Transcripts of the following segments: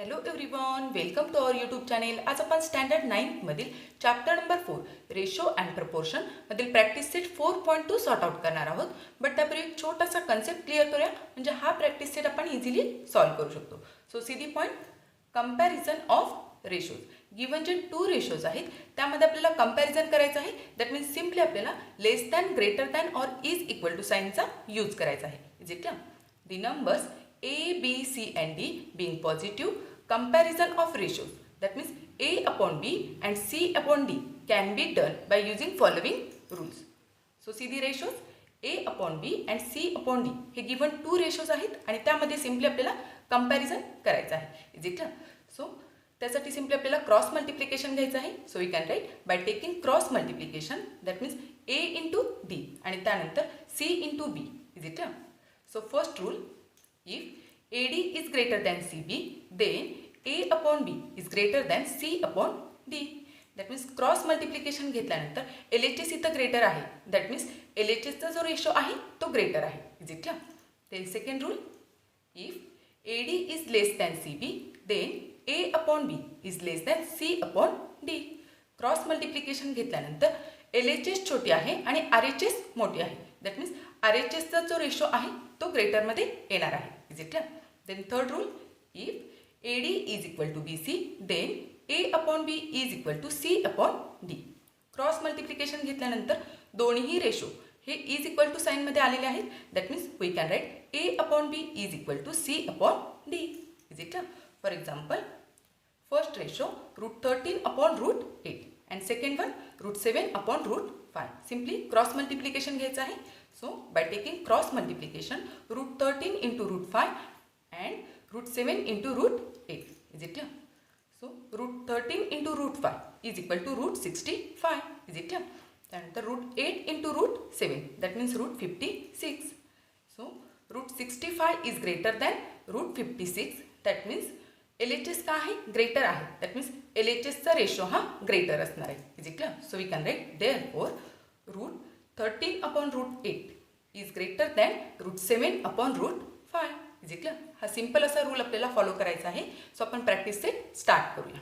Hello everyone, welcome to our YouTube channel. आज आपण standard 9 मधील chapter number 4 ratio and proportion मधील practice set 4.2 sort out करणार आहोत. बट त्यापूर्वी एक छोटासा कन्सेप्ट क्लिअर करूया, म्हणजे हा प्रॅक्टिस सेट आपण इझिली सॉल्व्ह करू शकतो. So see the point, comparison of ratios. Given जे 2 रेशोज आहेत त्यामध्ये आपल्याला कंपॅरिझन करायचं आहे. दॅट मीन्स सिम्पली आपल्याला लेस दॅन, ग्रेटर दॅन और इज इक्वल टू साईनचा यूज करायचा आहे. Is it clear? The numbers A, B, C and D being positive, comparison of ratios, that means A upon B and C upon D can be done by using following rules. So see the ratios A upon B and C upon D हे given 2 ratios आहेत आणि त्यामध्ये simply आपल्याला comparison करायचं आहे. Is it? So त्यासाठी simply आपल्याला cross multiplication घ्यायचं आहे. So we can write by taking cross multiplication, that means A into D आणि त्यानंतर C into B. Is it? So first rule, if AD is greater than CB, then A upon B is greater than C upon D. That means cross multiplication घेतल्यानंतर LHS इथं greater आहे. That means LHSचा जो ratio आहे तो greater आहे. Is it clear? Then second rule, if AD is less than CB, then A upon B is less than C upon D. Cross multiplication घेतल्यानंतर LHS छोटी आहे आणि RHS मोठी आहे. दॅट मीन्स RHSचा जो रेशो आहे तो ग्रेटरमध्ये येणार आहे. Is it clear? Then third rule, if AD is equal to BC, then A upon B is equal to C upon D. Cross multiplication घेतल्यानंतर दोन्ही रेशो हे इज इक्वल टू साईनमध्ये आलेले आहेत. That means we can write A upon B is equal to C upon D. Is it clear? For example, first ratio √13 upon √8 and second one √7 upon √5. Simply cross multiplication घ्यायचं आहे. So by taking cross multiplication, √13 into √5 and √7 into √8. Is it clear? So √13 into √5 is equal to √65. Is it clear? त्यानंतर √8 into √7, that means √56. So √65 is greater than √56. That means LHS का आहे? Greater आहे. That means LHSचा ratio हा greater असणार आहे. Is it clear? So we can write therefore √13 upon √8 is greater than √7 upon √5. Is it clear? हा simple असा rule आपल्याला फॉलो करायचा आहे. सो आपण प्रॅक्टिस सेट स्टार्ट करूया.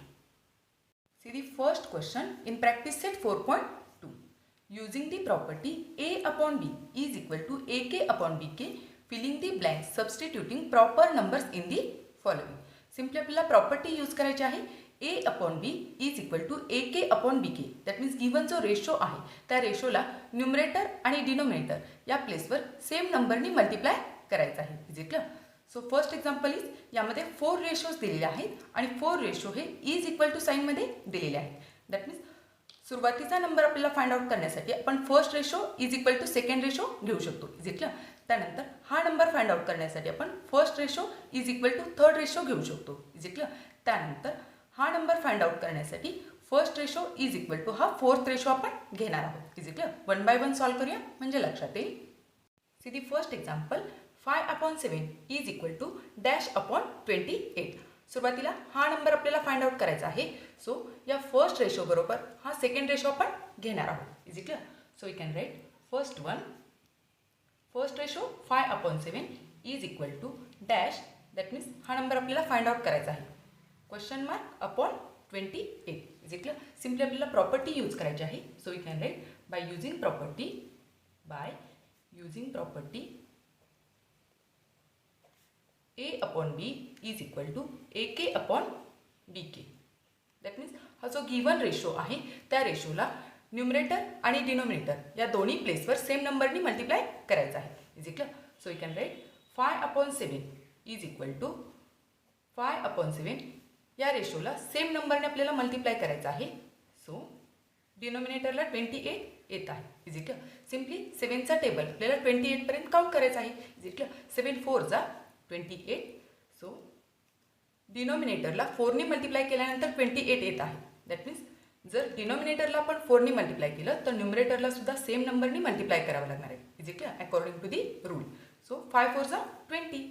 See the first question in practice set 4.2. Using the property A upon B is equal to AK upon BK, filling the blanks, substituting proper numbers in the following. Simply आपल्याला property use करायची आहे. A upon B is equal to AK upon BK. That means given जो ratio आहे त्या रेशोला numerator आणि denominator या प्लेसवर same नंबरनी multiply करायचं आहे. Is it clear? So first example is, यामध्ये 4 रेशोज दिलेले आहेत आणि 4 रेशो हे इज इक्वल टू साईनमध्ये दिलेले आहेत. दॅट मीन्स सुरुवातीचा नंबर आपल्याला फाइंड आउट करण्यासाठी आपण first ratio is equal to second ratio घेऊ शकतो. Is it clear? त्यानंतर हा नंबर फाइंड आउट करण्यासाठी आपण first ratio is equal to third ratio घेऊ शकतो. Is it clear? त्यानंतर हा नंबर फाइंड आउट करण्यासाठी first ratio is equal to हा फोर्थ रेशो आपण घेणार आहोत. Is it clear? 1 by 1 solve करूया म्हणजे लक्षात येईल. See the first example, 5 upon 7 is equal to dash upon 28. सुरुवातीला हा नंबर आपल्याला फाइंड आउट करायचा आहे. सो या फर्स्ट रेशो बरोबर हा सेकंड रेशो आपण घेणार आहोत. Is it clear? So we can write first ratio 5 upon 7 is equal to dash. That means हा नंबर आपल्याला फाइंड आउट करायचा आहे. Question mark upon 28. Is it clear? Simply आपल्याला प्रॉपर्टी यूज करायची आहे. So we can write by using property A upon B is equal to AK upon BK. That means हा जो given ratio आहे त्या रेशोला numerator आणि डिनोमिनेटर या दोन्ही प्लेसवर सेम नंबरनी मल्टिप्लाय करायचं आहे. Is it clear? So we can write 5 upon 7 is equal to 5 upon 7 या रेशोला सेम नंबरने आपल्याला मल्टिप्लाय करायचं आहे. सो डिनोमिनेटरला 28 येत आहे. Is it clear? सिम्पली 7चा टेबल आपल्याला 28 पर्यंत काउंट करायचा आहे. Is it clear? 7 4 जा 28. सो डिनोमिनेटरला 4नी मल्टिप्लाय केल्यानंतर 28 येत आहे. दॅट मीन्स जर डिनोमिनेटरला आपण 4नी मल्टिप्लाय केलं तर न्यूमरेटरला सुद्धा सेम नंबरनी मल्टिप्लाय करावं लागणार आहे. Is it clear? According to the rule. So 5 4 जा 20.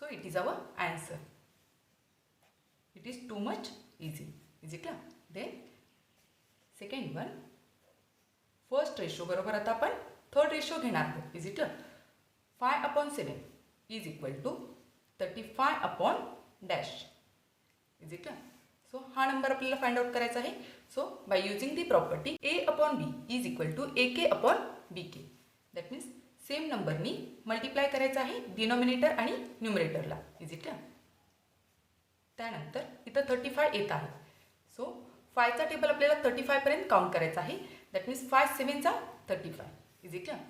So it is our answer. It is too much easy. Is it clear? Then second one, first ratio बरोबर आता आपण थर्ड रेशो घेणार आहोत. Is it clear? 5 upon 7 is equal to 35 upon dash. Is it clear. So हा number आपल्याला find out करायचा आहे. So by using the property A upon B is equal to A K upon B K. That means same नंबरनी multiply करायचं आहे denominator आणि न्युमरेटरला. Is it clear. त्यानंतर इथं 35 येत आहे. सो 5चा टेबल आपल्याला 35पर्यंत काउंट करायचा आहे. दॅट मीन्स 5 7चा 35. Is it clear.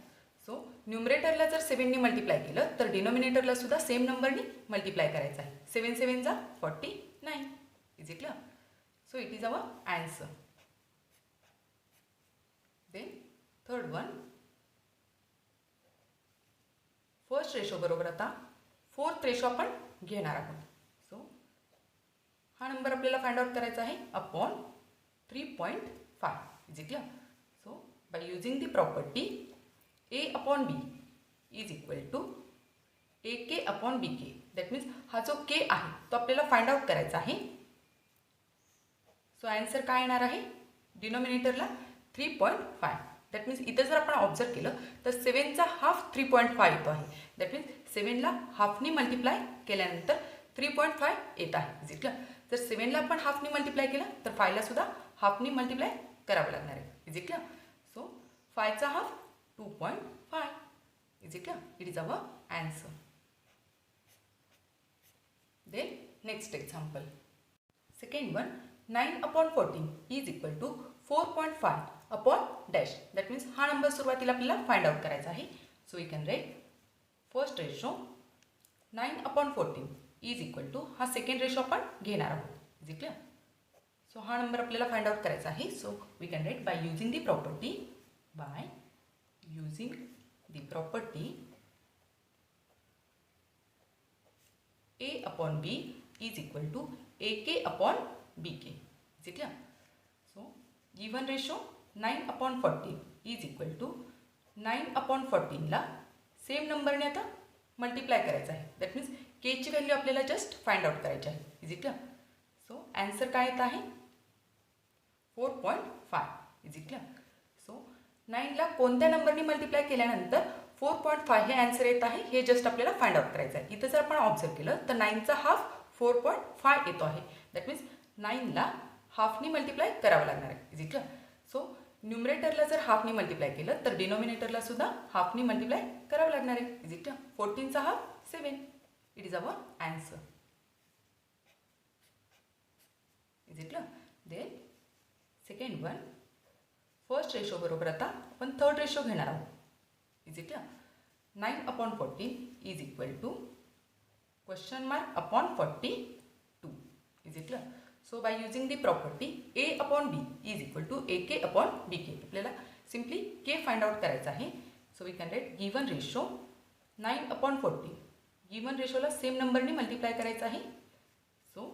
सो न्युमरेटरला जर 7नी मल्टिप्लाय केलं तर डिनॉमिनेटरला सुद्धा सेम नंबरनी मल्टिप्लाय करायचं आहे. 7 7चा 49. Is it clear. So it is our answer. Then third one, first ratio बरोबर आता फोर्थ रेशो आपण घेणार आहोत. सो हा नंबर आपल्याला फाइंड आउट करायचा आहे upon 3.5. Is it clear. So by using the property A upon B is equal to A K upon B K. That means हा जो के आहे तो आपल्याला फाइंड आउट करायचा आहे. सो आन्सर काय येणार आहे डिनॉमिनेटरला 3.5. दॅट मीन्स इथं जर आपण ऑब्झर्व केलं तर 7चा हाफ 3.5 येतो आहे. दॅट मीन्स 7ला हाफनी मल्टिप्लाय केल्यानंतर 3.5 येत आहे. Is it clear. जर 7ला आपण हाफनी मल्टिप्लाय केलं तर 5ला सुद्धा हाफनी मल्टिप्लाय करावं लागणार आहे. Is it clear. सो 5चा half 2.5. Is it clear. It is our answer. Then next example, second one, 9 upon 14 is equal to 4.5 upon dash. That means हा नंबर सुरुवातीला आपल्याला फाइंड आउट करायचा आहे. So we can write first ratio 9 upon 14 is equal to हा second ratio आपण घेणार आहोत. Is it clear. सो हा नंबर आपल्याला फाइंड आउट करायचा आहे. So we can write by using the property A upon B is equal to A K upon B K. Is it clear. So given ratio 9 upon 14 is equal to 9 upon 14ला same नंबरने आता multiply करायचं आहे. That means केची value आपल्याला just find out करायची आहे. Is it clear. So answer काय येत आहे 4.5. Is it clear. सो 9ला कोणत्या नंबरनी मल्टिप्लाय केल्यानंतर 4.5 हे आन्सर येत आहे हे जस्ट आपल्याला फाइंड आउट करायचं आहे. इथं जर आपण ऑब्झर्व केलं तर 9चा हाफ 4.5 येतो आहे. दॅट मीन्स 9ला हाफनी मल्टिप्लाय करावं लागणार आहे. Is it clear. सो न्युमरेटरला जर हाफनी मल्टिप्लाय केलं तर डिनॉमिनेटरला सुद्धा हाफनी मल्टिप्लाय करावं लागणार आहे. Is it clear. 14चा half 7. It is our answer. Is it clear. Then second one, first ratio बरोबर आता आपण थर्ड रेशो घेणार आहोत. Is it clear. 9 upon 14 is equal to question mark upon 42. Is it clear. So by using the property A upon B is equal to A K upon B K. आपल्याला simply K find out करायचं आहे. So we can write given ratio 9 upon 14. Given रेशोला same नंबरनी multiply करायचं आहे. So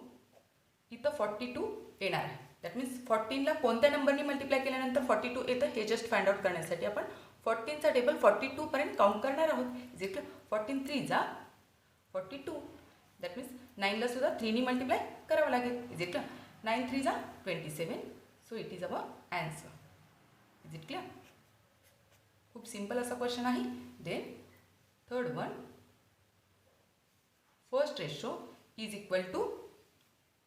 इथं 42 येणार आहे. दॅट मीन्स 14ला कोणत्या नंबरनी मल्टिप्लाय केल्यानंतर 42 येतं हे जस्ट फाइंड आउट करण्यासाठी आपण 14चा टेबल 42पर्यंत काउंट करणार आहोत. Is it clear. 14 3 42. That means 9ला सुद्धा 3नी मल्टिप्लाय करावं लागेल. Is it clear. 9 3 27. So it is our answer. Is it clear. खूप सिम्पल असा क्वेश्चन आहे. Then third one, first ratio is equal to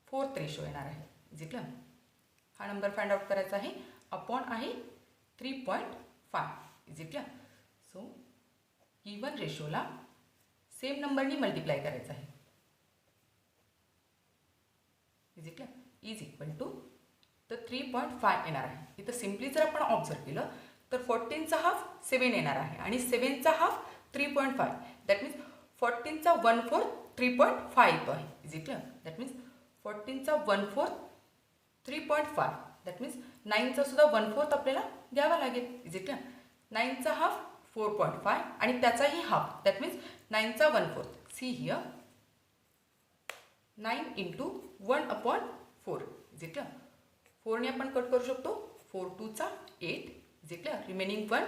fourth ratio येणार आहे. Is it clear. हा नंबर फाइंड आउट करायचा आहे. अपॉन आहे 3.5. Is it clear. So given रेशोला सेम नंबरनी मल्टिप्लाय करायचं आहे. Is it clear. Is equal to तर 3.5 येणार आहे. इथं सिम्पली जर आपण ऑब्झर्व केलं तर 14चा हाफ 7 येणार आहे आणि 7चा हाफ 3.5. दॅट मीन्स 14चा 1/4 3.5 येतो आहे. Is it clear. That means 14चा 1/4 3.5. दॅट मीन्स 9चा सुद्धा 1/4 आपल्याला द्यावा लागेल. Is it clear. 9चा हाफ 4.5 आणि त्याचाही हाफ. दॅट मीन्स 9चा 1/4. See here 9 into 1/4. Is it clear. 4ने आपण कट करू शकतो. 4 2 8. Is it clear. रिमेनिंग 1.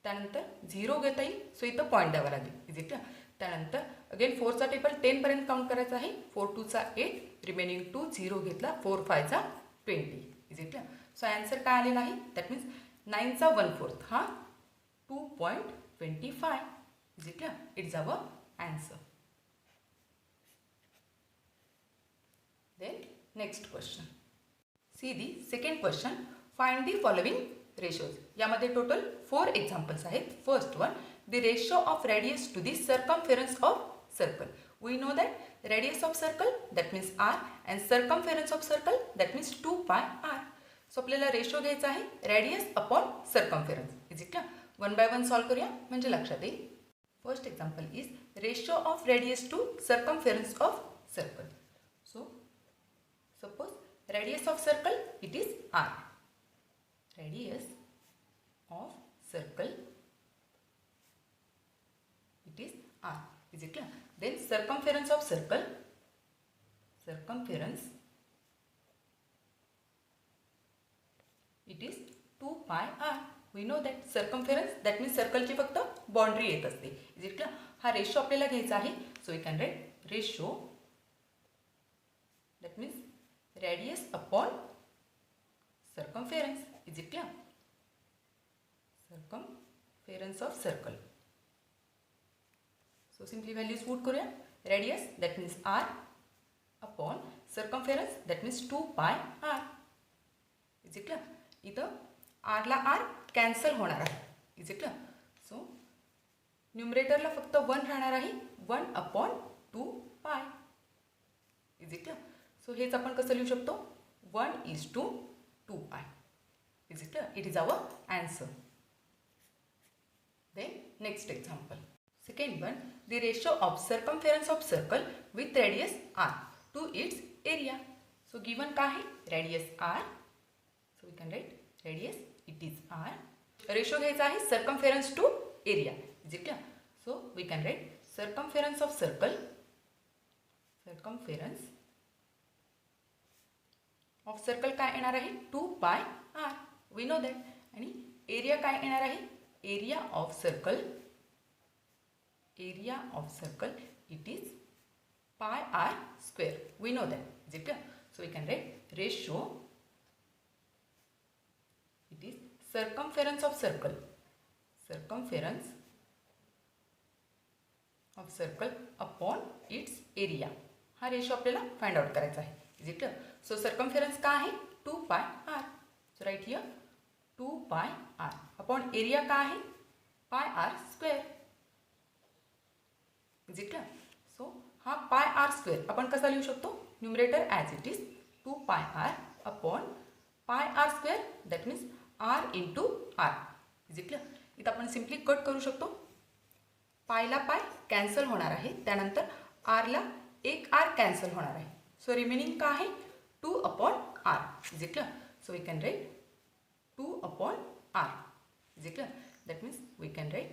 त्यानंतर 0 घेता येईल. सो इथं पॉईंट द्यावा लागेल. Is it clear. त्यानंतर अगेन 4चा टेबल 10पर्यंत काउंट करायचा आहे. 4 2 8. रिमेनिंग 2 0 घेतला. 4 5 20. Is it clear. So answer काय आलेला आहे. दॅट मीन्स 9चा 1/4 हा 2.25. Is it clear. It is our answer. Then next question. See the second question. Find the following ratios. यामध्ये टोटल 4 एक्झाम्पल्स आहेत. First one, the ratio of radius to the circumference of circle. We know that radius of circle that means R and circumference of circle that means 2πr. So आपल्याला ratio घ्यायचा आहे radius upon circumference. Is it clear? One by one solve करूया म्हणजे लक्षात येईल. First example is ratio of radius to circumference of circle. So suppose radius of circle it is r. Radius of circle it is r. Is it clear? Then circumference of circle, circumference it is 2πr. We know that circumference that means circle ची फक्त boundary येत असते. Is it clear? हा ratio आपल्याला घ्यायचा आहे. So we can write ratio that means radius upon circumference. Is it clear? Circumference of circle. So simply values put करूया. Radius that means r upon circumference that means 2πr. Is it clear? इथं r ला r cancel होणार आहे. Is it clear? So न्यूमरेटरला फक्त 1 राहणार आहे. 1 upon 2π. Is it clear? So हेच आपण कसं लिहू शकतो? 1:2π. Is it clear? It is our answer. Then next example. Second one, the ratio of circumference of circle with radius r to its area. So given काय आहे? Radius r. So we can write radius it is r. Ratio घ्यायचा आहे circumference to area. Is it clear? So we can write circumference of circle, circumference of circle काय येणार आहे? 2πr. We know that. आणि area काय येणार आहे? Area of circle, area of circle it is πr square. We know that. Is it clear? So we can write ratio it is circumference of circle, circumference of circle upon its area. हा ratio आपल्याला find out करायचा आहे. Is it clear? So circumference काय आहे? 2πr. So write here 2πr upon area काय आहे? πr square. Is it clear? So हा πr square आपण कसा लिहू शकतो? Numerator as it is 2πr upon πr square that means r into r. Is it clear? इथं आपण simply cut करू शकतो. पायला पाय कॅन्सल होणार आहे. त्यानंतर आरला एक r कॅन्सल होणार आहे. सो रिमेनिंग काय आहे? 2 upon r. Is it clear? So we can write 2 upon r. Is it clear? That means we can write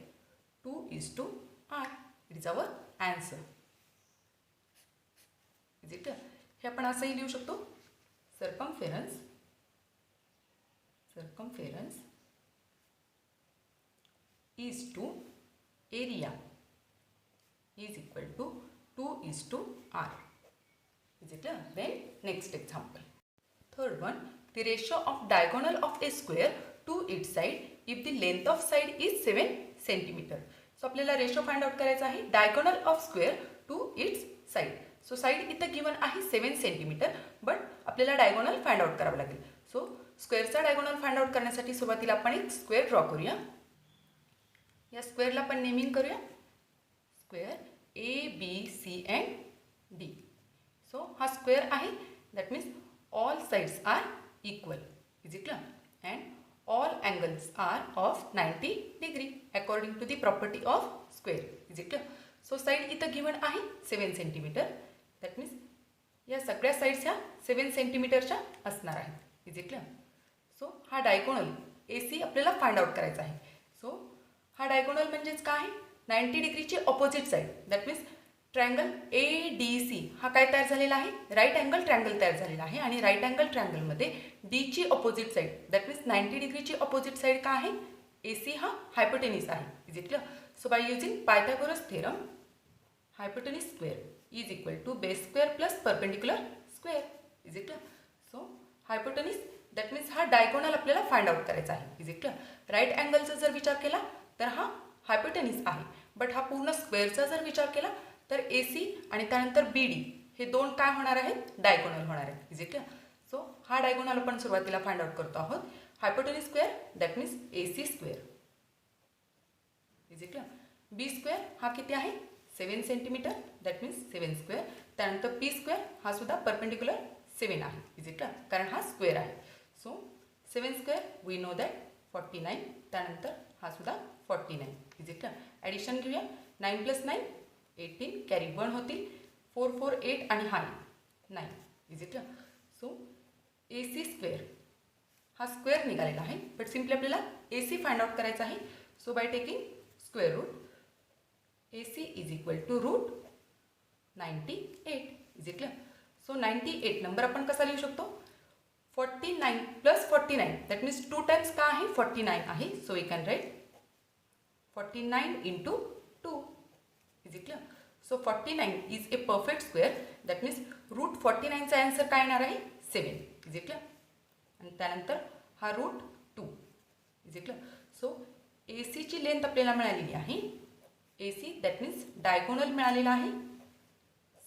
2:r. It is our answer. Is it clear? हे आपण असंही लिहू शकतो. Circumference, circumference is to area is equal to 2:r. Is it clear? Then next example. Third one, the ratio of diagonal of a square to its side if the length of side is 7 cm. So आपल्याला ratio find out करायचा आहे diagonal of square to it's side. So side इथं given आहे 7 cm, but आपल्याला diagonal find out करावं लागेल. So स्क्वेअरचा diagonal find out करण्यासाठी सुरुवातीला आपण एक स्क्वेअर ड्रॉ करूया. या स्क्वेअरला आपण नेमिंग करूया square A B C and D. So हा स्क्वेअर आहे that means all sides are equal. Is it clear? And all angles are of 90 degree according to the property of square. Is it clear? So side इथं given आहे 7 cm. That means या सगळ्या sides ह्या 7 cm असणार आहेत. Is it clear? So हा diagonal A C आपल्याला find out करायचा आहे. सो हा डायगोनल म्हणजेच काय आहे? 90 डिग्रीची opposite side. That means triangle A D C हा काय तयार झालेला आहे? राईट अँगल ट्रायंगल तयार झालेला आहे. आणि राईट अँगल ट्रायंगलमध्ये डीची ऑपोजिट साईड दॅट मीन्स 90 डिग्रीची ऑपोजिट साईड काय आहे? ए सी हा हायपोटेनिस आहे. Is it clear? So by using Pythagoras theorem hypotenuse square is equal to base square plus perpendicular square. Is it clear? So hypotenuse that means हा diagonal आपल्याला find out करायचा आहे. Is it clear? Right अँगलचा जर विचार केला तर हा हायपोटेनिस आहे. बट हा पूर्ण स्क्वेअरचा जर विचार केला तर ए सी आणि त्यानंतर बी डी हे दोन काय होणार आहेत, डायगोनल होणार आहेत. Is it clear? सो हा डायगोनल आपण सुरुवातीला फाइंड आउट करतो आहोत. Hypotenuse square that means AC square. Is it clear? B square हा किती आहे, 7 सेंटीमीटर दॅट मीन्स 7 स्क्वेअर. त्यानंतर पी स्क्वेअर हा सुद्धा परपेंडिक्युलर 7 आहे. Is it clear? कारण हा स्क्वेअर आहे. So 7 square we know that 49. त्यानंतर हा सुद्धा 49. Is it clear? ॲडिशन घेऊया. 9 + 9 18 कॅरी 1 होतील. 4 4 8 आणि हा 9. Is it clear? So AC square हा स्क्वेअर निघालेला आहे, बट सिम्पली आपल्याला AC फाइंड आउट करायचा आहे. So by taking square root AC is equal to root 98. Is it clear? So 98 number आपण कसा लिहू शकतो, 49 + 49 दॅट मीन्स 2 टाइम्स का आहे, 49 आहे. So we can write 49 × 2. Is it clear? So 49 is a perfect square that means root 49चा answer काय येणार आहे, 7. Is it clear? आणि त्यानंतर हा root 2. Is it clear? So ACची लेंथ आपल्याला मिळालेली आहे. AC दॅट मीन्स डायगोनल मिळालेला आहे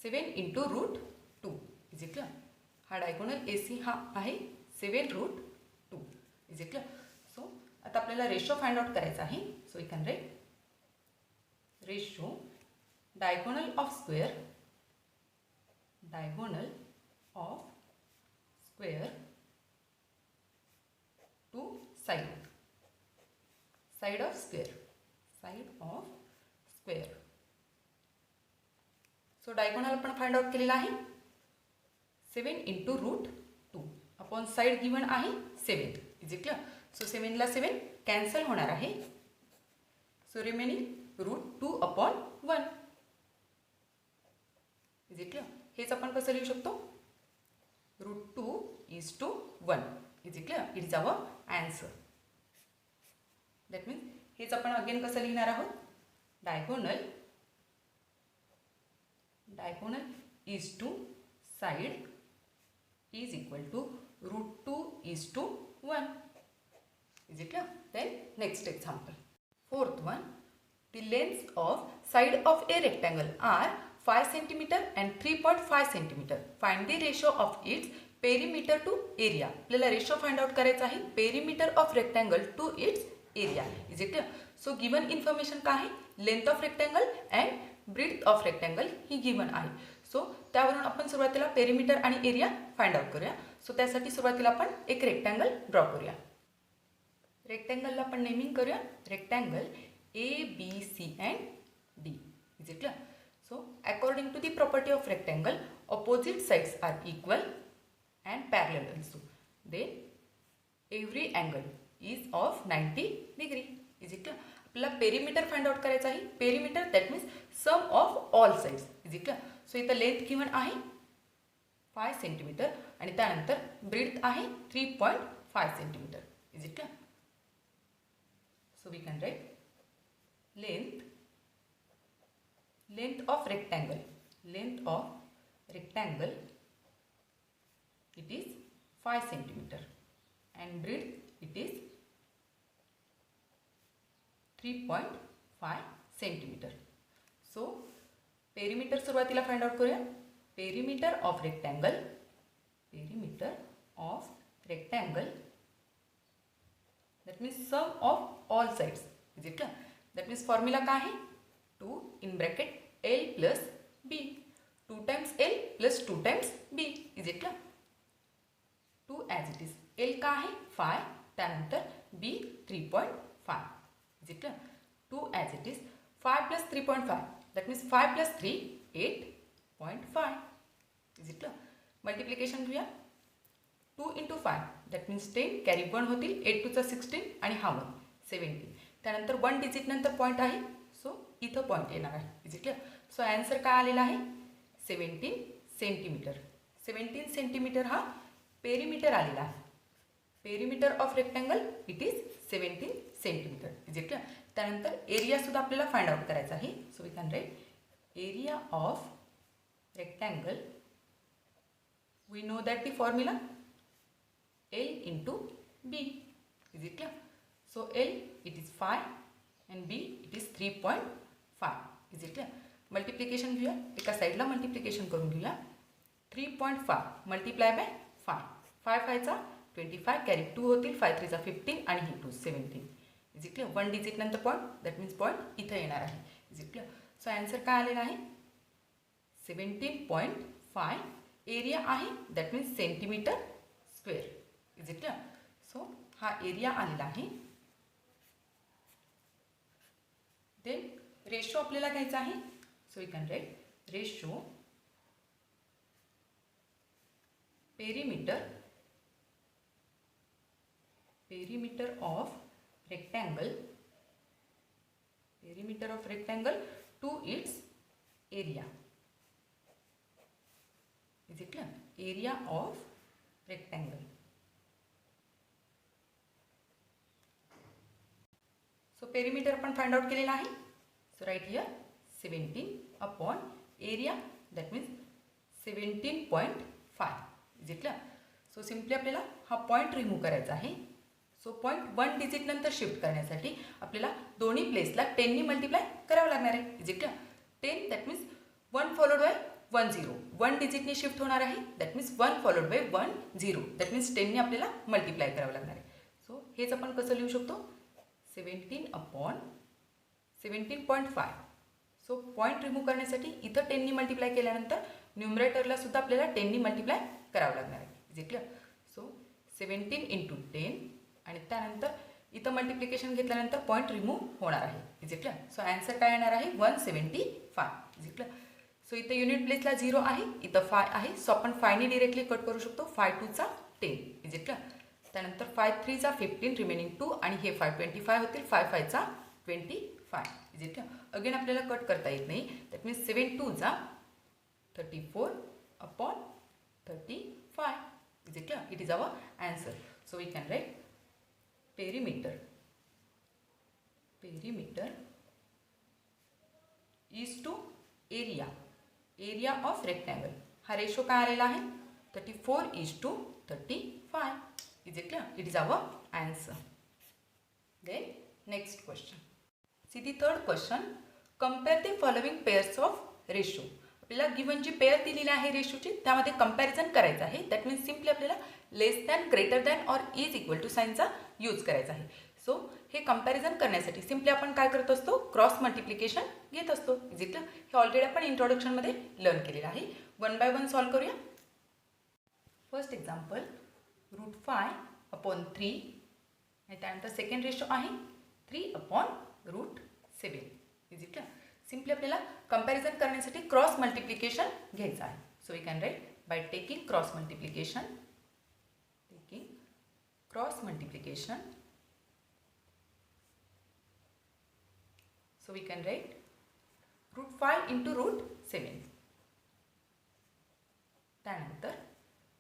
7 × रूट 2. Is it clear? हा डायगोनल AC हा आहे 7 root 2. Is it clear? So आता आपल्याला रेशो फाइंड आउट करायचा आहे. So we can write ratio diagonal of square to side of square. So diagonal आपण फाइंड आउट केलेला आहे 7 × रूट 2 अपॉन साइड गिवन आहे 7. Is it clear? सो 7 ला 7 cancel होणार आहे. So remaining root 2 upon 1. Is it clear? हेच आपण कसं लिहू शकतो, root 2 = 1. Is it clear? It is our answer. That means हेच आपण अगेन कसं लिहिणार आहोत, diagonal is to side is equal to root 2 = 1. Is it clear? Then next example. Fourth one, the lengths of side of a rectangle are 5 cm and 3.5 cm. Find the ratio of its perimeter to area. आपल्याला ratio find out करायचा आहे perimeter of rectangle to its area. Is it clear? So given information काय आहे, length of rectangle and breadth of rectangle ही given आहे. So त्यावरून आपण सुरुवातीला पेरीमीटर आणि एरिया फाइंड आउट करूया. सो त्यासाठी सुरुवातीला आपण एक रेक्टँगल ड्रॉ करूया. रेक्टँगलला आपण नेमिंग करूया rectangle ABC and D. Is it clear? So according to the property of rectangle opposite sides are equal and parallel also. Then every angle is of 90 degree. Is it clear? आपल्याला perimeter find out करायचं आहे. Perimeter that means sum of all sides. Is it clear? So इथं length given आहे 5 centimetre आणि त्यानंतर breadth आहे 3.5 centimetre. Is it clear? So we can write length of rectangle it is 5 cm and breadth it is 3.5 cm. So perimeter सुरुवातीला find out करूया. Perimeter of rectangle that means sum of all sides. Is it clear? That means formula काय आहे 2 in bracket L plus B. 2 times L plus 2 times B. Is it clear? 2 as it is. L का आहे 5 त्यानंतर B 3.5. Is it clear? 2 as it is. 5 plus 3.5 that means 5 plus 3 8.5. Is it clear? Multiplication घेऊया 2 × 5 that means 10 carry 1 होतील 8 2 16 आणि हा 1 17. त्यानंतर 1 digit नंतर point आहे सो इथं पॉईंट येणार आहे. Is it clear? So answer काय आलेला आहे 17 सेंटीमीटर. 17 सेंटीमीटर हा पेरीमीटर आलेला आहे. Perimeter of rectangle it is 17 centimetre. Is it clear? त्यानंतर एरिया सुद्धा आपल्याला फाइंड आउट करायचा आहे. So we can write area of rectangle. We know that the formula L × B. Is it clear? So L it is 5 and B it is 3.5. Is it clear? Multiplication घेऊया. एका साईडला multiplication करून घेऊया. 3.5 multiply by 5, 5 5चा 25 carry 2 होतील, 5 3चा 15 आणि ही 2 17 is equal 1 digit नंतर point, that means point इथं येणार आहे इज इक्वल. सो आन्सर काय आलेला आहे 17.5 एरिया आहे, that means centimetre square is equal. So हा एरिया आलेला आहे. देन रेशो आपल्याला घ्यायचा आहे. So you can write ratio perimeter of rectangle to its area is it clear? Area of rectangle. So perimeter आपण फाइंड आउट केलेला आहे. So right here 17 upon area, that means 17.5 is it clear? So simply आपल्याला हा point remove करायचा आहे. So point 1 digit नंतर shift करण्यासाठी आपल्याला दोन्ही प्लेसला 10नी मल्टिप्लाय करावं लागणार आहे is it clear. 10 that means 1 followed by 1 0, 1 डिजिटने शिफ्ट होणार आहे, that means 1 followed by 1 0, that means 10नी आपल्याला मल्टिप्लाय करावं लागणार आहे. सो हेच आपण कसं लिहू शकतो 17 अपॉन 17.5. सो पॉईंट रिमूव्ह करण्यासाठी इथं 10नी मल्टिप्लाय केल्यानंतर न्यूमरेटरला सुद्धा आपल्याला 10नी मल्टिप्लाय करावं लागणार आहे is it clear. So 17 into 10 आणि त्यानंतर इथं मल्टिप्लिकेशन घेतल्यानंतर पॉईंट रिमूव्ह होणार आहे is it clear. So answer काय येणार आहे 175 इज इट क्लियर. सो इथं युनिट प्लेसला 0 आहे, इथं 5 आहे. सो आपण 5नी डिरेक्टली कट करू शकतो. 5 2चा 10 इज इट क्लियर. त्यानंतर 5 3चा 15 रिमेनिंग 2 आणि हे 5 25 होतील, 5 5चा 25 इज इट क्लियर. अगेन आपल्याला कट करता येत नाही, that means 7 2चा 34 upon 35 is it clear? It is our answer. So we can write perimeter is to area of rectangle. हा रेशो काय आलेला आहे 34 is to 35 is it clear? It is our answer. Then next question. See the third question. Compare the following pairs of ratio. आपल्याला given जी pair दिलेली आहे रेशोची त्यामध्ये comparison करायचं आहे. दॅट मीन्स सिम्पली आपल्याला लेस दॅन, ग्रेटर दॅन और is equal to साईनचा use करायचा आहे. सो हे कंपॅरिझन करण्यासाठी सिम्पली आपण काय करत असतो क्रॉस मल्टिप्लिकेशन घेत असतो इज इट क्लियर. हे ऑलरेडी आपण इंट्रोडक्शनमध्ये लर्न केलेलं आहे. 1 बाय 1 सॉल्व करूया. फर्स्ट एक्झाम्पल √5 अपॉन 3 आणि त्यानंतर सेकंड रेशो आहे 3 upon √7 is it clear. Simply आपल्याला कंपॅरिझन करण्यासाठी क्रॉस मल्टिप्लिकेशन घ्यायचं आहे. So we can write by taking cross multiplication. So we can write √5 into √7. त्यानंतर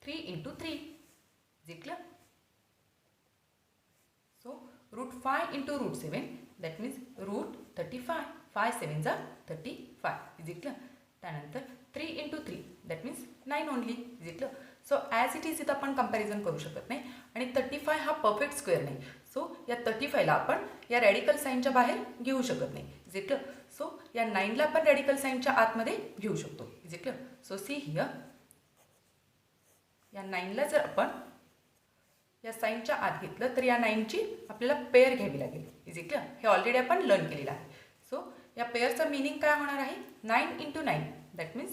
3 into 3 is it clear? So √5 into √7 that means √35. 5 7s are 35 is it clear? त्यानंतर 3 into 3 that means 9 only is it clear? So as it is इथं आपण comparison करू शकत नाही आणि 35 हा perfect square नाही. सो या 35ला आपण या रॅडिकल साईनच्या बाहेर घेऊ शकत नाही इज इट क्लियर. सो या 9ला आपण रॅडिकल साईनच्या आतमध्ये घेऊ शकतो is it clear. So see here या 9ला जर आपण या साईनच्या आत घेतलं तर या 9ची आपल्याला पेअर घ्यावी लागेल इज इट क्लियर. हे ऑलरेडी आपण लर्न केलेलं आहे. सो या पेअरचं मिनिंग काय होणार आहे 9 into 9 that means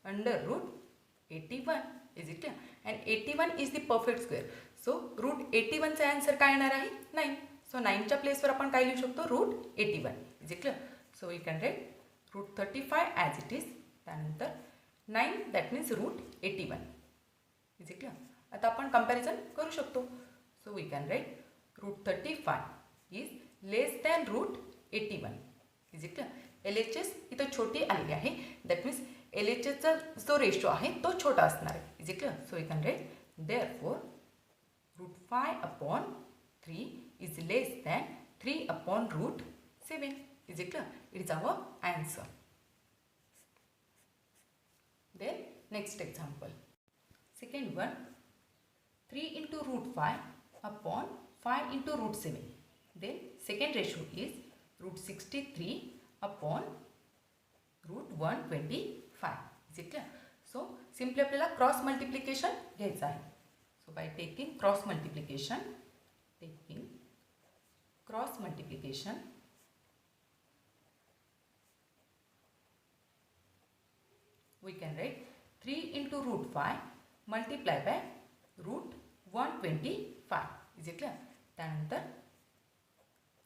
√81 is it clear. And 81 is the perfect square. So √81चा आन्सर काय येणार आहे 9. सो 9च्या प्लेसवर आपण काय लिहू शकतो √81 is it clear. So we can write √35 as it is. त्यानंतर 9 that means √81 is it clear. आता आपण कंपॅरिझन करू शकतो. So we can write √35 is less than √81 is it clear. LHS इथं छोटी आलेली आहे दॅट मीन्स LHSचा जो रेशो आहे तो छोटा असणार आहे is it clear. So we can write therefore √5 upon 3 is less than 3 upon √7 is it clear. It is our answer. Then next example second one 3 into √5 upon 5 into √7. Then second ratio is √63 upon √125 is it clear. So simply आपल्याला cross multiplication घ्यायचं आहे. So by taking cross multiplication, we can write 3 into root 5 multiply by root 125 is it clear. त्यानंतर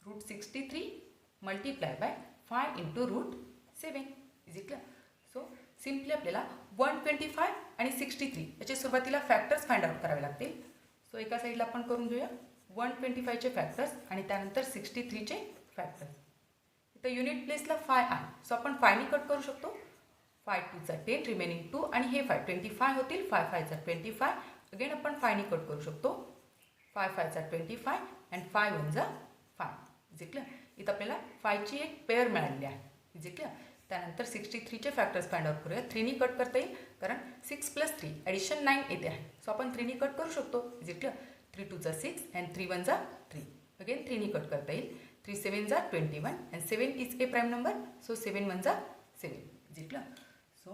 root 63 multiply by 5 into root 7 is it clear. So simply आपल्याला 125 आणि 63 याचे सुरुवातीला factors find out करावे लागतील. So एका साईडला आपण करून घेऊया 125चे फॅक्टर्स आणि त्यानंतर 63चे फॅक्टर्स. इथं युनिट प्लेसला 5 आहे. सो आपण 5नी कट करू शकतो. 5 2 चा 10 रिमेनिंग 2 आणि हे 5 25 होतील. 5 5 चा 25 अगेन आपण 5नी कट करू शकतो. 5 5 चा 25 अँड 5 1 जा 5 इज इट क्लियर. इथं आपल्याला 5ची एक पेअर मिळालेली आहे इज इट क्लियर. त्यानंतर 63चे फॅक्टर्स फाइंड आउट करूया. 3नी कट करता येईल कारण 6 + 3 ॲडिशन 9 येते आहे. सो आपण 3नी कट करू शकतो इज इट क्लियर. 3 2 जा 6 अँड 3 1 जा 3 अगेन 3नी कट करता येईल. 3 7 जा 21 and 7 is a prime number. So 7 1 जा 7 इज इट क्लियर. सो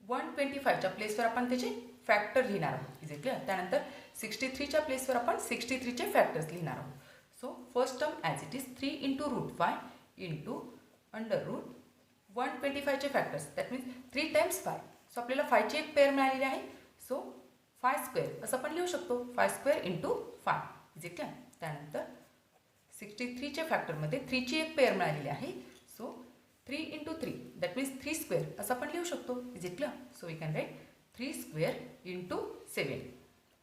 125च्या प्लेसवर आपण त्याचे फॅक्टर लिहिणार आहोत इज इट क्लियर. त्यानंतर 63च्या प्लेसवर आपण 63चे फॅक्टर्स लिहिणार आहोत. So first term as it is 3 into root 5 into under root 125चे factors that means 3 times 5. So आपल्याला 5ची एक पेअर मिळालेली आहे. सो 5 स्क्वेअर असं आपण लिहू शकतो. 5 square into 5 is it clear. त्यानंतर 63चे फॅक्टरमध्ये 3ची एक पेअर मिळालेली आहे. So 3 into 3 that means 3 square असं आपण लिहू शकतो is it clear. So we can write 3 square into 7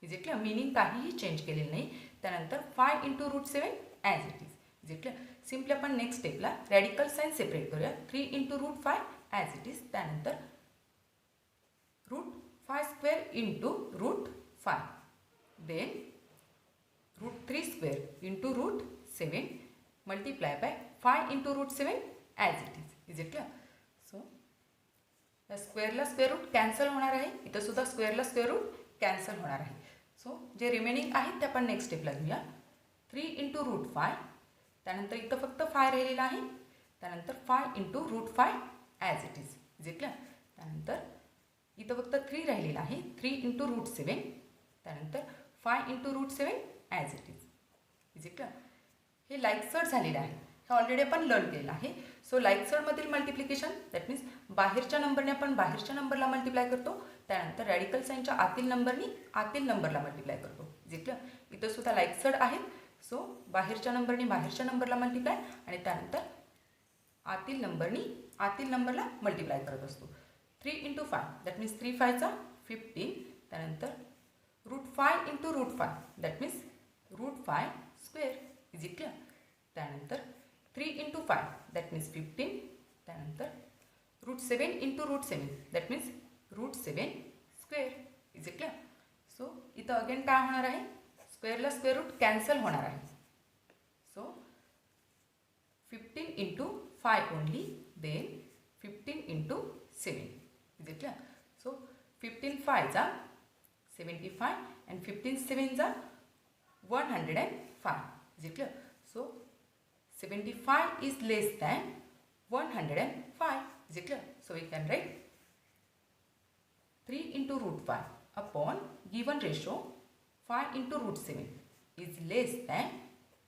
is it clear. Meaning काहीही चेंज केलेलं नाही. त्यानंतर 5 into root 7 as it is it clear. Simply आपण नेक्स्ट स्टेपला रॅडिकल साइन सेपरेट करूया. 3 into root 5 as it is. त्यानंतर root 5 square into root 5 then root 3 square into root 7 multiply by 5 into root 7 as it is it clear. So या स्क्वेअरला square root cancel होणार आहे. इथं सुद्धा स्क्वेअरला square root cancel होणार आहे. सो जे रिमेनिंग आहेत ते आपण नेक्स्ट स्टेपला घेऊया. 3 into root 5 त्यानंतर इथं फक्त 5 राहिलेला आहे. त्यानंतर 5 into root 5 as it is it clear. त्यानंतर इथं फक्त 3 राहिलेला आहे. 3 into root 7 त्यानंतर 5 into root 7 as it is it clear. हे लाईक सर्ट झालेलं आहे. हे ऑलरेडी आपण लर्न केलेलं आहे. सो लाईक सर्टमधील मल्टिप्लिकेशन दॅट मीन्स बाहेरच्या नंबरने आपण बाहेरच्या नंबरला मल्टिप्लाय करतो. त्यानंतर रॅडिकल साईनच्या आतील नंबरनी आतील नंबरला मल्टिप्लाय करतो इज इट क्लियर. इथं सुद्धा लाईक सर्ट आहेत. सो बाहेरच्या नंबरनी बाहेरच्या नंबरला मल्टिप्लाय आणि त्यानंतर आतील नंबरनी आतील नंबरला मल्टिप्लाय करत असतो. 3 into 5 दॅट मीन्स 3 5 चा 15. त्यानंतर root 5 into root 5 that means root 5 square is it clear. त्यानंतर 3 into 5 दॅट मीन्स 15. त्यानंतर root 7 into root 7 that means root 7 square is it clear. So इथं अगेन काय होणार आहे. स्क्वेअरला स्क्वेअर रूट कॅन्सल होणार आहे. So 15 into 5 only then 15 into 7 is it clear. So 15 5 जा 75 अँड 15 7 जा 105 is it clear. So 75 is less than 105 is it clear. So we can write 3 into root 5 upon given ratio 5 into root 7 is less than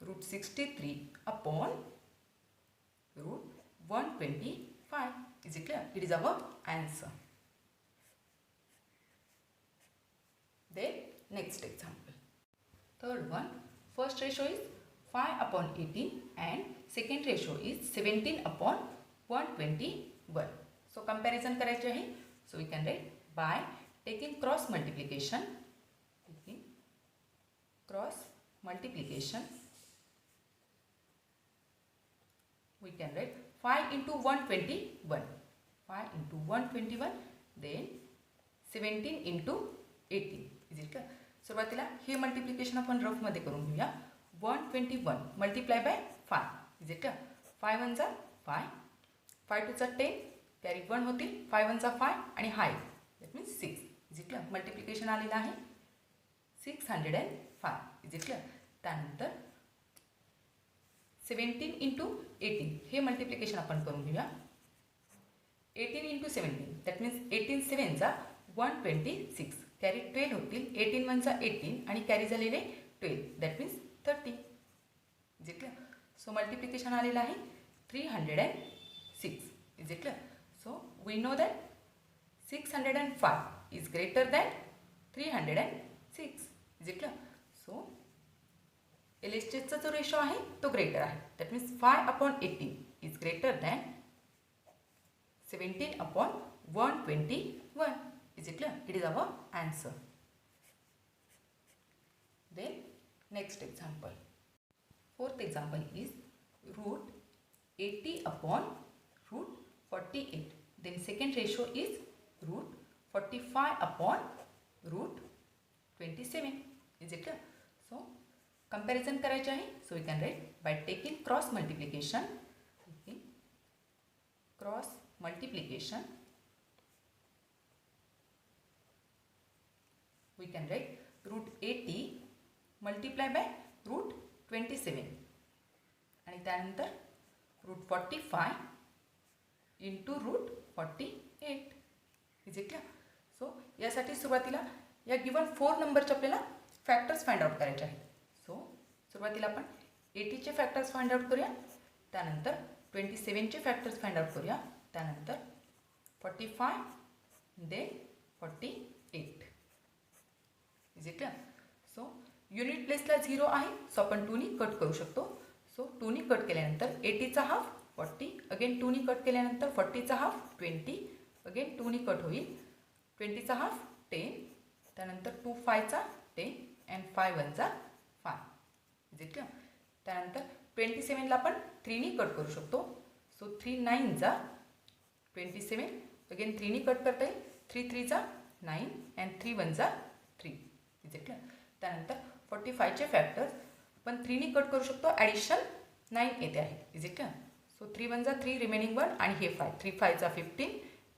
root 63 upon root 125. Is it clear? It is our answer. Then next example. Third one, first ratio is 5 upon 18 and second ratio is 17 upon 121. So comparison करायचे आहे. So we can write by taking cross multiplication we can write 5 into 121 then 17 into 18 is it clear. सुरुवातीला हे multiplication आपण rough मध्ये करून घेऊया. 121 multiply by 5 is it clear. 5 1 जा 5 5 2 चा 10 कॅरी 1 होतील. 5 1 जा 5 आणि हा that means 6 is it clear. Multiplication आलेलं आहे 605 इज इट क्लियर. त्यानंतर 17 into 18 हे मल्टिप्लिकेशन आपण करून घेऊया. 18 इंटू 17 दॅट मीन्स 18 सेवनचा 126 कॅरी 12 होतील. 18 वनचा 18 आणि कॅरी झालेले 12 that means 30. Is it clear? So multiplication आलेलं आहे 306. Is it clear? So we know that 605 is greater than 306. Is it clear? So LHSचा जो रेशो आहे तो ग्रेटर आहे. That means 5/18 is greater than 17/121. Is it clear? It is our answer. Then next example. Fourth example is root 80 upon root 48. Then second ratio is root 45 upon root 27. Is it clear? So comparison करायचे आहे. So we can write by taking cross multiplication. Cross multiplication. We can write root 80 multiply by root 27 आणि त्यानंतर root 45 into root 48. Is it clear? So यासाठी सुरुवातीला या given 4 नंबरचे आपल्याला factors find out करायचे आहेत. सो सुरुवातीला आपण 80चे फॅक्टर्स फाइंड आउट करूया, त्यानंतर 27चे फॅक्टर्स फाइंड आउट करूया, त्यानंतर 45 then 48. Is it clear? So unit प्लेसला 0 आहे, सो आपण 2नी कट करू शकतो. सो 2नी कट केल्यानंतर 80चा हाफ 40, अगेन 2नी कट केल्यानंतर 40चा हाफ 20, अगेन 2नी कट होईल, 20चा हाफ 10, त्यानंतर 2 5चा 10 अँड 5 1चा 5. Is it clear? त्यानंतर 27ला आपण 3नी कट करू शकतो. सो 3 9चा 27, अगेन 3नी कट करता येईल, 3 3चा 9 अँड 3 1चा 3. Is it clear? त्यानंतर 45चे फॅक्टर्स आपण 3नी कट करू शकतो, ॲडिशन 9 येते आहे. Is it clear? So 3 1चा 3 remaining 1 आणि हे 5, 3 5चा 15,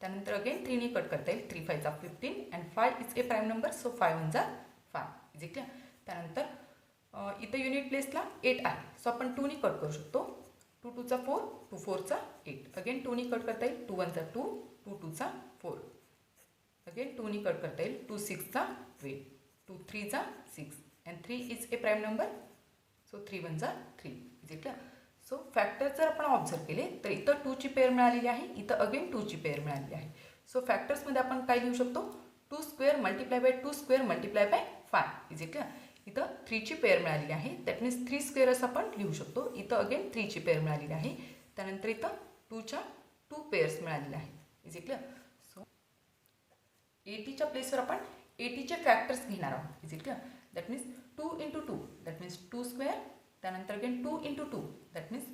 त्यानंतर अगेन 3नी कट करता येईल, 3 5चा 15 and 5 is a prime number, so 5 1चा 5. Is it clear? त्यानंतर इथं युनिट प्लेसला 8 आहे, सो आपण 2नी कट करू शकतो, 2 2चा 4, 2 4चा 8, अगेन 2नी कट करता येईल, 2 1चा 2, 2 2चा 4, अगेन 2नी कट करता येईल, 2 6चा 12, 2 3चा 6 and 3 is a prime number, so 3 1चा 3. Is it clear? So factor जर आपण ऑब्झर्व केले तर इथं 2ची पेअर मिळालेली आहे, इथं अगेन 2ची पेअर मिळालेली आहे. सो फॅक्टर्समध्ये आपण काय लिहू शकतो, 2 square multiply by 2 square multiply by 5. Is it clear? इथं 3ची पेअर मिळालेली आहे, दॅट मीन्स 3 स्क्वेअर असं आपण लिहू शकतो. इथं अगेन 3ची पेअर मिळालेली आहे, त्यानंतर इथं 2च्या 2 पेअर्स मिळालेल्या आहेत. Is it clear? सो 80च्या प्लेसवर आपण 80चे फॅक्टर्स घेणार आहोत. Is it clear? That means 2 into 2 that means 2 square, त्यानंतर again 2 into 2 that means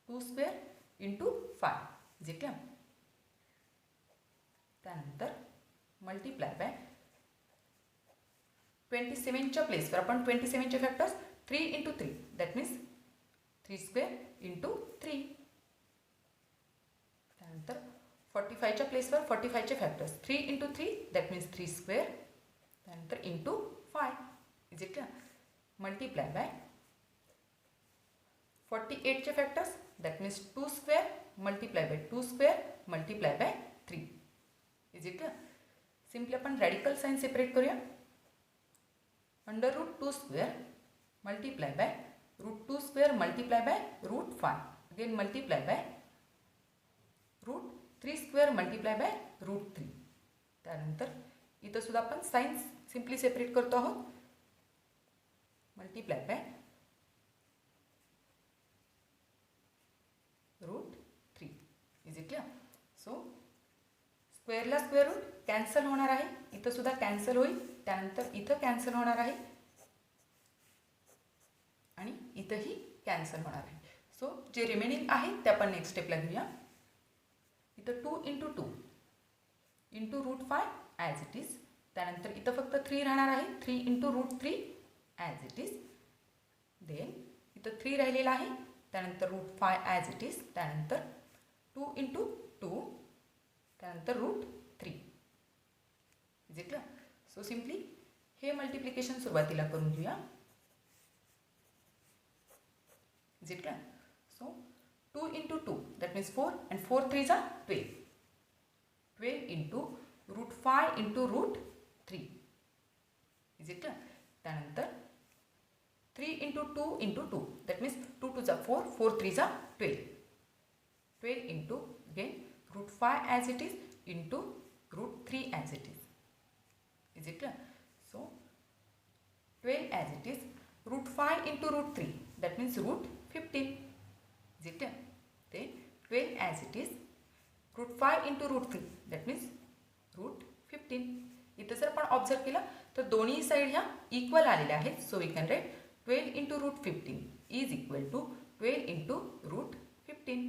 2 square into 5. Is it clear? त्यानंतर मल्टिप्लाय बाय 27च्या प्लेसवर आपण 27चे factors 3 into 3 that means 3 square into 3. त्यानंतर 45च्या प्लेसवर 45चे factors 3 into 3 that means 3 square, त्यानंतर into 5. Is it clear? Multiply by 48चे factors that means 2 square multiply by 2 square multiply by 3. Is it clear? Simply आपण रॅडिकल साईन सेपरेट करूया. Under root 2 square multiply by root 2 square multiply by root 5, again multiply by root 3 square multiply by root 3. त्यानंतर इथं सुद्धा आपण signs simply separate करतो आहोत. Multiply by root 3. Is it clear? So स्क्वेअरला square root cancel होणार आहे, इथं सुद्धा कॅन्सल होईल, त्यानंतर इथं कॅन्सल होणार आहे आणि इथंही कॅन्सल होणार आहे. सो जे रिमेनिंग आहे ते आपण नेक्स्ट स्टेपला घेऊया. इथं 2 into 2 into root 5 as it is, त्यानंतर इथं फक्त 3 राहणार आहे, 3 into root 3 as it is, then इथं 3 राहिलेलं आहे, त्यानंतर रूट 5 ॲज इट इज, त्यानंतर 2 इंटू 2, त्यानंतर root 3. Is it clear? So simply हे मल्टिप्लिकेशन सुरुवातीला करून घेऊया. Is it clear? So 2 into 2 that means 4 and 4 3 जा 12, 12 into root 5 into root 3 is it. त्यानंतर 3 इंटू 2 इंटू 2 दॅट मीन्स 2 2 जा 4 4 3 जा 12. 12 into again root 5 as it is into root 3 as it is is it. So 12 as it is root 5 into root 3 that means root 15 is इट. ते 12 as it is root 5 into root 3 that means root 15. इथं जर आपण observe केलं तर दोन्ही side ह्या equal आलेल्या आहेत. So we can write 12 into root 15 is equal to 12 into root 15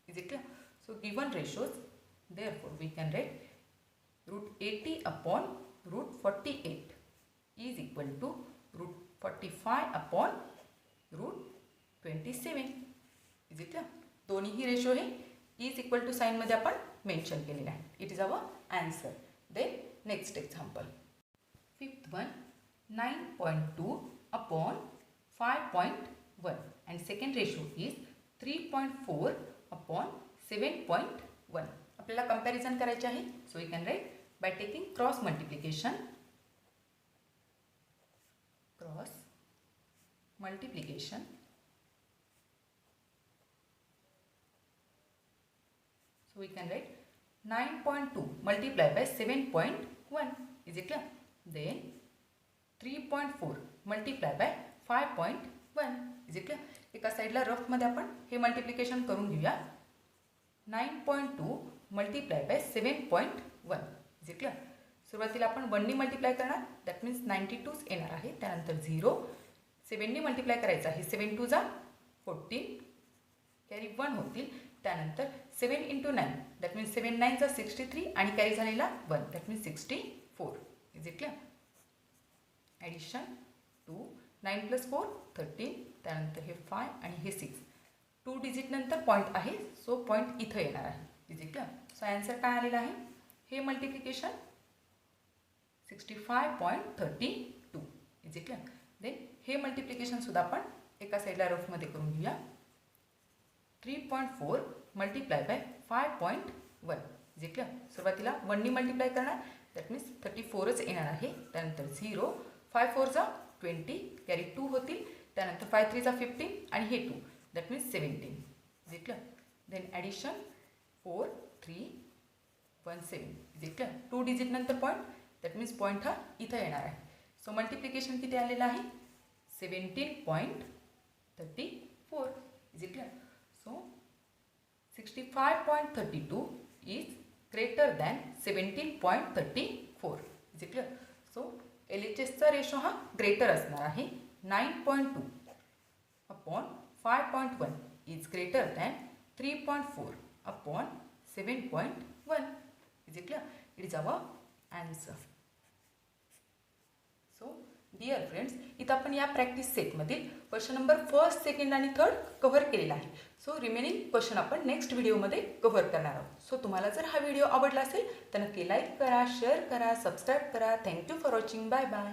is it. So given ratios therefore we can write root 80 upon root 48 is equal to root 45 upon root 27 is it. दोन्हीही ratio हे is equal to साईनमध्ये आपण mention केलेले आहे. It is our answer. Then next example. Fifth one 9.2 upon 5.1 and second ratio is 3.4 upon 7.1. आपल्याला comparison करायचे आहे. So we can write by taking cross multiplication. Cross multiplication. So we can write 9.2 multiplied by 7.1 is it clear. Then 3.4 multiplied by 5.1 is it clear. एका साईडला रफमध्ये आपण हे multiplication करून घेऊया. 9.2 multiplied by 7.1 is it clear. सुरुवातीला आपण 1ने multiply करणार that means 92 येणार आहे. त्यानंतर 0 7ने मल्टिप्लाय करायचं आहे. 7 2 जा 14 कॅरी 1 होतील. त्यानंतर 7 इंटू 9 दॅट मीन्स 7 9 जा 63 आणि कॅरी झालेला 1 that means 64 is it clear. Addition 2 9 plus 4 13. त्यानंतर हे 5 आणि हे 6 2 डिजिट नंतर पॉईंट आहे. सो पॉईंट इथं येणार आहे is it clear. So answer काय आलेला आहे. हे multiplication 65.32 is it clear. Then हे मल्टिप्लिकेशनसुद्धा आपण एका साईडला रफमध्ये करून घेऊया. 3.4 multiply by 5.1 is it clear. सुरुवातीला 1ने मल्टिप्लाय करणार दॅट मीन्स 34च येणार आहे. त्यानंतर 0 5 4 जा 20 कॅरी 2 होतील. त्यानंतर 5 3 जा 15 आणि हे 2 that means 17 is it clear. Then addition 4 3 1 7 is it clear. 2 digit नंतर पॉईंट दॅट मीन्स पॉईंट हा इथं येणार आहे. सो मल्टिप्लिकेशन किती आलेलं आहे 17.34 is it clear. So 65.32 is greater than 17.34 is it clear. So LHSचा रेशो हा ग्रेटर असणार आहे. 9.2 upon 5.1 is greater than 3.4 upon 7.1 is it clear. It is our answer. So dear friends इथं आपण या प्रॅक्टिस सेटमधील क्वेश्चन नंबर फर्स्ट सेकंड आणि third cover केलेला आहे. सो रिमेनिंग क्वेश्चन आपण नेक्स्ट व्हिडिओमध्ये कव्हर करणार आहोत. सो तुम्हाला जर हा व्हिडिओ आवडला असेल तर नक्की लाईक करा, शेअर करा, सबस्क्राईब करा. Thank you for watching. Bye bye.